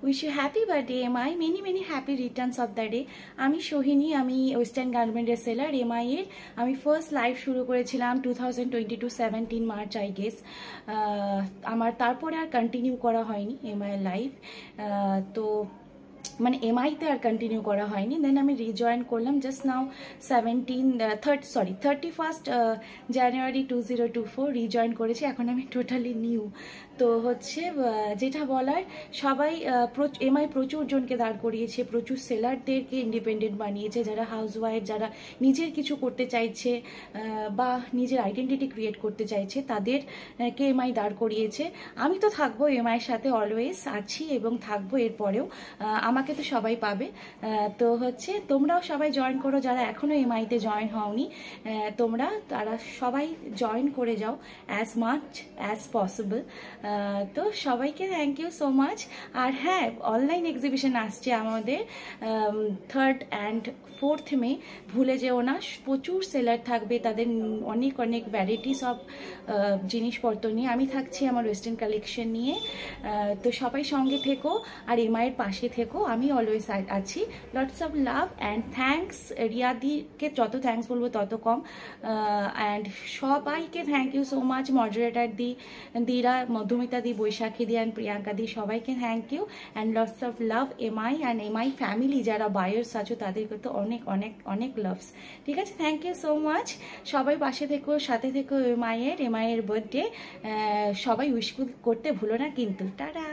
Wish you happy birthday MI, many many happy returns of the day. আমি সোহিনী, আমি western গার্মেন্টের seller MI এর। আমি first live শুরু করেছিলাম 2022 17 মার্চ আই গেস। আমার তারপরে আর কন্টিনিউ করা হয়নি এমআই এর লাইভ। তো মানে এমআইতে আর কন্টিনিউ করা হয়নি। দেন আমি রিজয়েন করলাম জাস্ট নাও 31 জানুয়ারি 2024 রিজয়েন করেছি। এখন আমি টোটালি নিউ। তো হচ্ছে যেটা বলার, সবাই এমআই প্রচুর জনকে দাঁড় করিয়েছে, প্রচুর সেলারদেরকে ইন্ডিপেন্ডেন্ট বানিয়েছে, যারা হাউসওয়াইফ, যারা নিজের কিছু করতে চাইছে বা নিজের আইডেন্টিটি ক্রিয়েট করতে চাইছে, তাদেরকে এমআই দাঁড় করিয়েছে। আমি তো থাকবো এমআইয়ের সাথে, অলওয়েজ আছি এবং থাকবো এরপরেও। আমাকে তো সবাই পাবে। তো হচ্ছে তোমরাও সবাই জয়েন করো, যারা এখনও এমআইতে জয়েন হওনি তারা সবাই জয়েন করে যাও অ্যাজ মাচ অ্যাজ পসিবল। তো সবাইকে থ্যাংক ইউ সো মাচ। আর হ্যাঁ, অনলাইন এক্সিবিশন আসছে আমাদের 3rd and 4th মে, ভুলে যেও না। প্রচুর সেলার থাকবে, তাদের অনেক অনেক ভ্যারাইটিস অফ জিনিসপত্র নিয়ে। আমি থাকছি আমার ওয়েস্টার্ন কালেকশন নিয়ে। তো সবাই সঙ্গে থেকো আর এমআইয়ের পাশে থেকো, আমি অলওয়েজ আছি। Lots of love and thanks. রিয়াদিকে যত থ্যাঙ্কস বলবো তত কম। অ্যান্ড সবাইকে thank you so much. Moderator দিরা, মধুমিতা দি, বৈশাখী দি অ্যান্ড প্রিয়াঙ্কা দি, সবাইকে thank you and lots of love. MI and MI family যারা বায়ার্স আছো তাদেরকে তো অনেক অনেক অনেক লাভস। ঠিক আছে, থ্যাংক ইউ সো মাচ। সবাই পাশে থেকো, সাথে থেকো। এমআইয়ের বার্থডে সবাই উইশ করতে ভুলো না কিন্তু। টাটা।